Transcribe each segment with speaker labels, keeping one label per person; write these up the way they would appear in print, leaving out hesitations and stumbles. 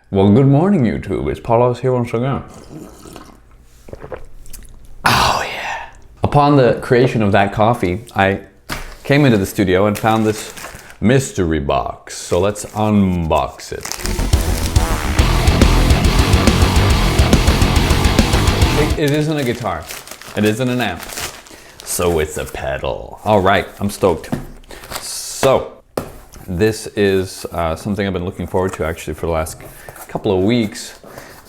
Speaker 1: Well, good morning, YouTube. It's Paulos here once again. Oh, yeah. Upon the creation of that coffee, I came into the studio and found this mystery box. So let's unbox it. It isn't a guitar. It isn't an amp. So it's a pedal. All right, I'm stoked. So this is something I've been looking forward to actually for the last couple of weeks.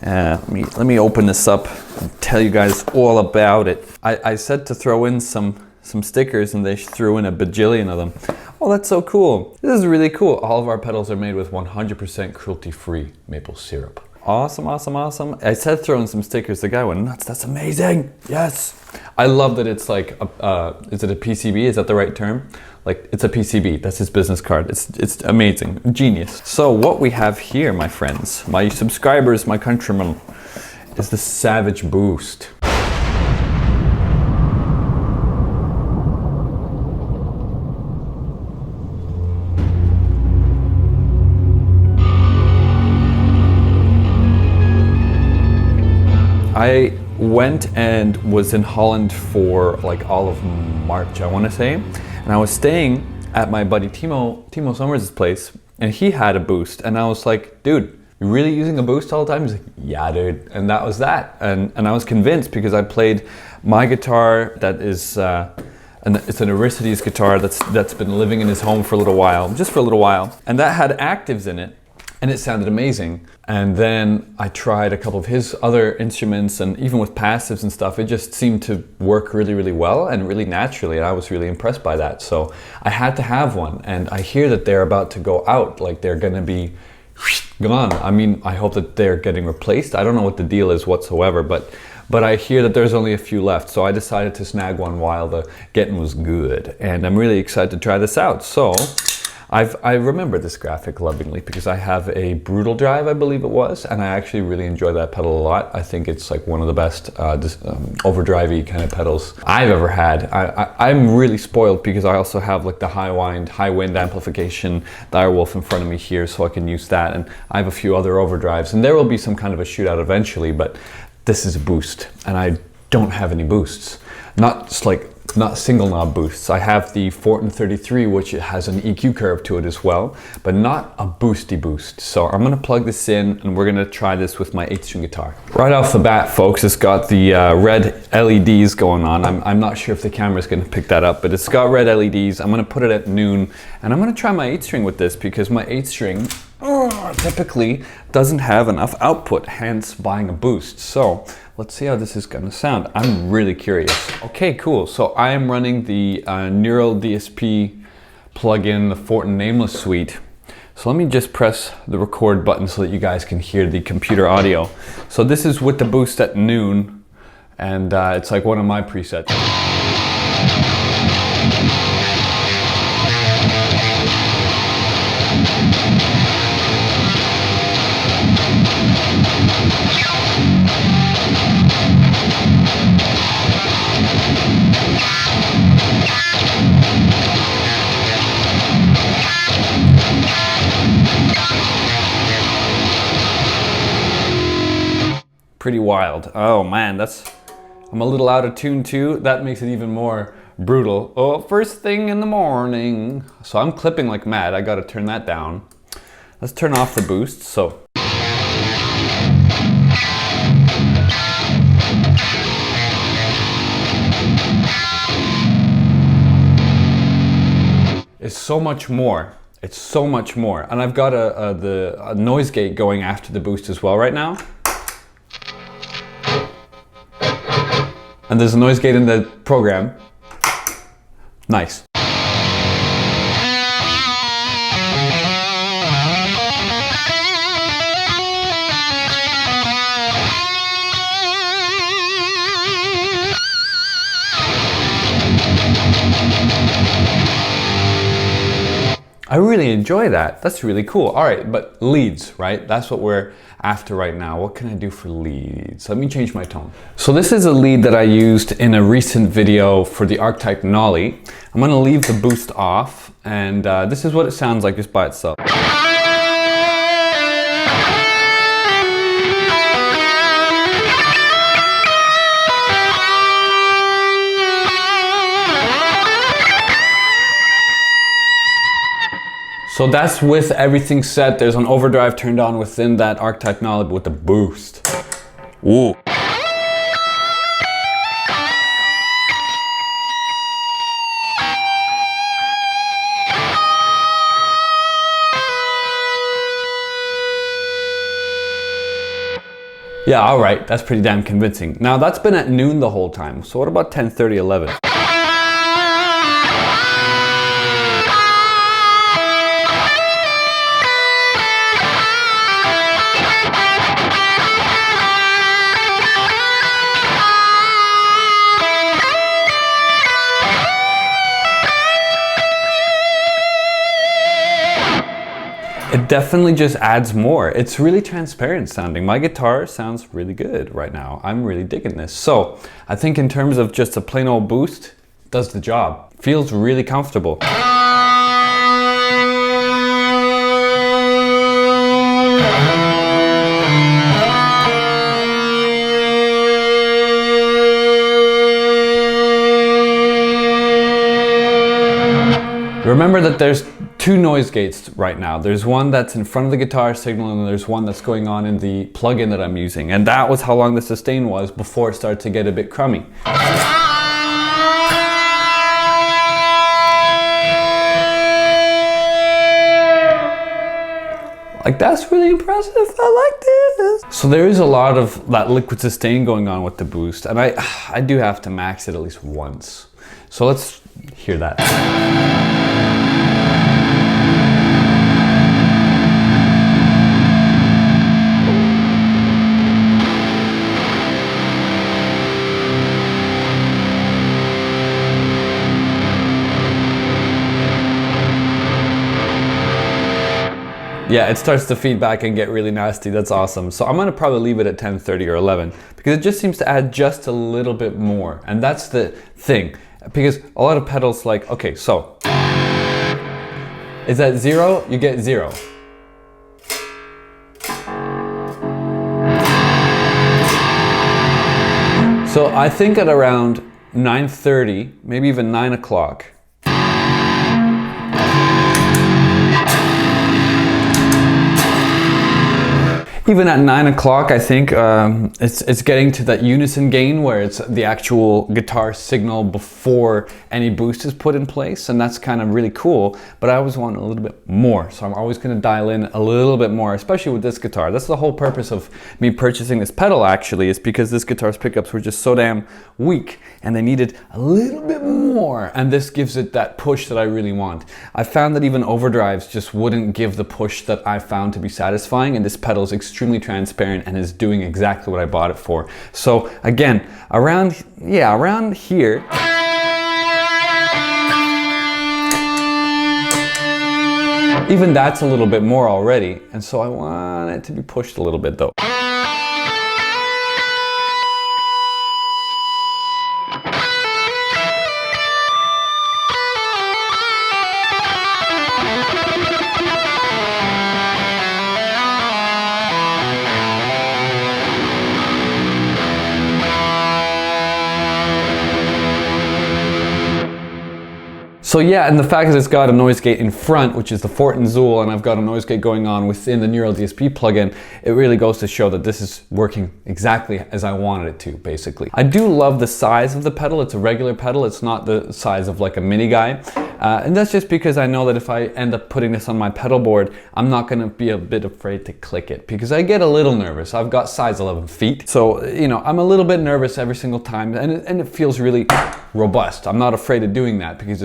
Speaker 1: Let me open this up and tell you guys all about it. I said to throw in some stickers and they threw in a bajillion of them. Oh, that's so cool. This is really cool. All of our pedals are made with 100% cruelty-free maple syrup. Awesome, awesome, awesome. I said throw in some stickers. The guy went nuts. That's amazing. Yes. I love that it's like, is it a PCB? Is that the right term? Like, it's a PCB. That's his business card. It's amazing. Genius. So what we have here, my friends, my subscribers, my countrymen, is the Savage Boost. I went and was in Holland for like all of March, I want to say, and I was staying at my buddy Timo Summers' place, and he had a Boost, and I was like, dude, you're really using a Boost all the time? He's like, yeah, dude, and that was that, and I was convinced because I played my guitar that is, and it's an Airis guitar that's been living in his home for a little while, just for a little while, and that had actives in it. And it sounded amazing. And then I tried a couple of his other instruments, and even with passives and stuff, it just seemed to work really, really well and really naturally. And I was really impressed by that. So I had to have one. And I hear that they're about to go out, like they're gonna be gone. I mean, I hope that they're getting replaced. I don't know what the deal is whatsoever, but I hear that there's only a few left. So I decided to snag one while the getting was good. And I'm really excited to try this out. So I remember this graphic lovingly because I have a Brutal Drive, I believe it was, and I actually really enjoy that pedal a lot. I think it's like one of the best overdrive-y kind of pedals I've ever had. I'm really spoiled because I also have like the high wind amplification Direwolf in front of me here, so I can use that, and I have a few other overdrives, and there will be some kind of a shootout eventually, but this is a Boost, and I don't have any Boosts. Not single knob Boosts. I have the Fortin 33, which has an EQ curve to it as well, but not a boosty Boost. So I'm gonna plug this in and we're gonna try this with my 8-string guitar. Right off the bat, folks, it's got the red LEDs going on. I'm not sure if the camera's gonna pick that up, but it's got red LEDs. I'm gonna put it at noon, and I'm gonna try my 8-string with this because my 8-string typically doesn't have enough output, hence buying a Boost. So let's see how this is gonna sound. I'm really curious. Okay, cool. So I am running the Neural DSP plugin, the Fortin Nameless Suite. So let me just press the record button so that you guys can hear the computer audio. So this is with the Boost at noon, and it's like one of my presets. Pretty wild. Oh man, I'm a little out of tune too. That makes it even more brutal. Oh, first thing in the morning. So I'm clipping like mad. I gotta turn that down. Let's turn off the Boost. So it's so much more. It's so much more. And I've got a noise gate going after the Boost as well right now. And there's a noise gate in the program. Nice. I really enjoy that. That's really cool. All right, but leads, right? That's what we're after right now. What can I do for leads? Let me change my tone. So this is a lead that I used in a recent video for the Archetype Nolly. I'm gonna leave the boost off, and this is what it sounds like just by itself. So that's with everything set. There's an overdrive turned on within that archetype knowledge with the boost. Ooh. Yeah, all right, that's pretty damn convincing. Now that's been at noon the whole time. So what about 10:30, 11? It definitely just adds more. It's really transparent sounding. My guitar sounds really good right now. I'm really digging this. So I think in terms of just a plain old boost, does the job. Feels really comfortable. Remember that there's two noise gates right now. There's one that's in front of the guitar signal and there's one that's going on in the plugin that I'm using. And that was how long the sustain was before it started to get a bit crummy. Like, that's really impressive. I like this. So there is a lot of that liquid sustain going on with the boost. And I do have to max it at least once. So let's hear that. Yeah, it starts to feed back and get really nasty. That's awesome. So I'm gonna probably leave it at 10:30 or 11 because it just seems to add just a little bit more. And that's the thing, because a lot of pedals like, okay, so is that 0? You get 0. So I think at around 9:30, maybe even 9 o'clock, even at 9 o'clock, I think it's getting to that unison gain where it's the actual guitar signal before any boost is put in place, and that's kind of really cool, but I always want a little bit more, so I'm always going to dial in a little bit more, especially with this guitar. That's the whole purpose of me purchasing this pedal, actually, is because this guitar's pickups were just so damn weak, and they needed a little bit more, and this gives it that push that I really want. I found that even overdrives just wouldn't give the push that I found to be satisfying, and this pedal is extremely transparent and is doing exactly what I bought it for. So again, around here, even that's a little bit more already, and so I want it to be pushed a little bit though. So yeah, and the fact that it's got a noise gate in front, which is the Fort and Zool, and I've got a noise gate going on within the Neural DSP plugin, it really goes to show that this is working exactly as I wanted it to, basically. I do love the size of the pedal. It's a regular pedal. It's not the size of like a mini guy. And that's just because I know that if I end up putting this on my pedal board, I'm not gonna be a bit afraid to click it because I get a little nervous. I've got size 11 feet. So, you know, I'm a little bit nervous every single time, and it feels really robust. I'm not afraid of doing that because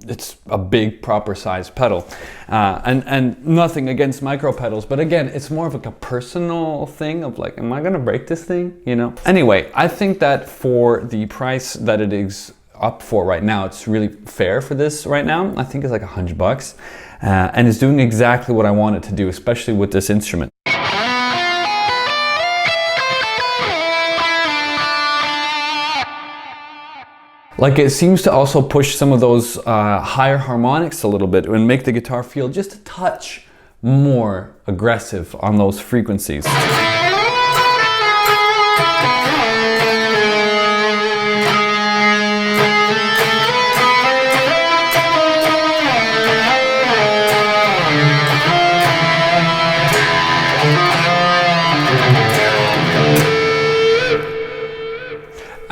Speaker 1: it's a big proper size pedal, and nothing against micro pedals, but again, it's more of like a personal thing of like, am I gonna break this thing, you know? Anyway, I think that for the price that it is up for right now, it's really fair for this right now. I think it's like $100, and it's doing exactly what I want it to do, especially with this instrument. Like, it seems to also push some of those higher harmonics a little bit and make the guitar feel just a touch more aggressive on those frequencies.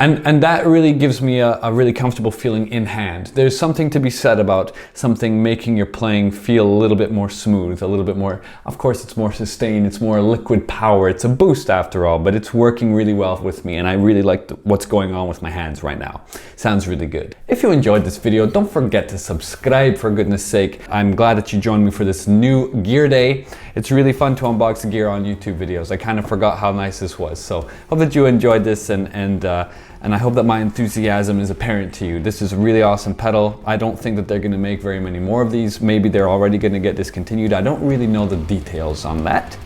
Speaker 1: And that really gives me a really comfortable feeling in hand. There's something to be said about something making your playing feel a little bit more smooth, a little bit more, of course it's more sustained, it's more liquid power, it's a boost after all, but it's working really well with me, and I really like what's going on with my hands right now. Sounds really good. If you enjoyed this video, don't forget to subscribe, for goodness sake. I'm glad that you joined me for this new gear day. It's really fun to unbox gear on YouTube videos. I kind of forgot how nice this was, so hope that you enjoyed this, and I hope that my enthusiasm is apparent to you. This is a really awesome pedal. I don't think that they're gonna make very many more of these. Maybe they're already gonna get discontinued. I don't really know the details on that.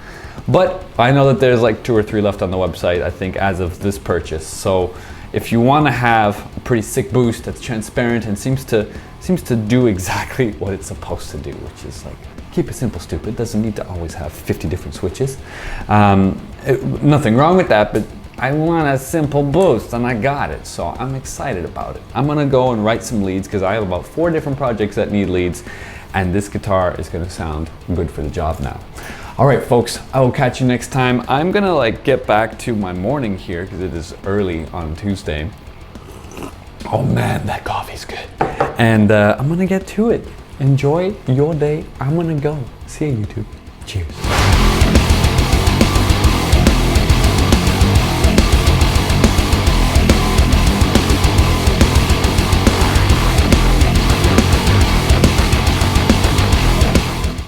Speaker 1: But I know that there's like 2 or 3 left on the website, I think, as of this purchase. So if you wanna have a pretty sick boost that's transparent and seems to do exactly what it's supposed to do, which is like, keep it simple, stupid. Doesn't need to always have 50 different switches. Nothing wrong with that, but I want a simple boost and I got it, so I'm excited about it. I'm gonna go and write some leads because I have about 4 different projects that need leads, and this guitar is gonna sound good for the job now. All right, folks, I will catch you next time. I'm gonna like get back to my morning here because it is early on Tuesday. Oh man, that coffee's good. And I'm gonna get to it. Enjoy your day. I'm gonna go. See you, YouTube. Cheers.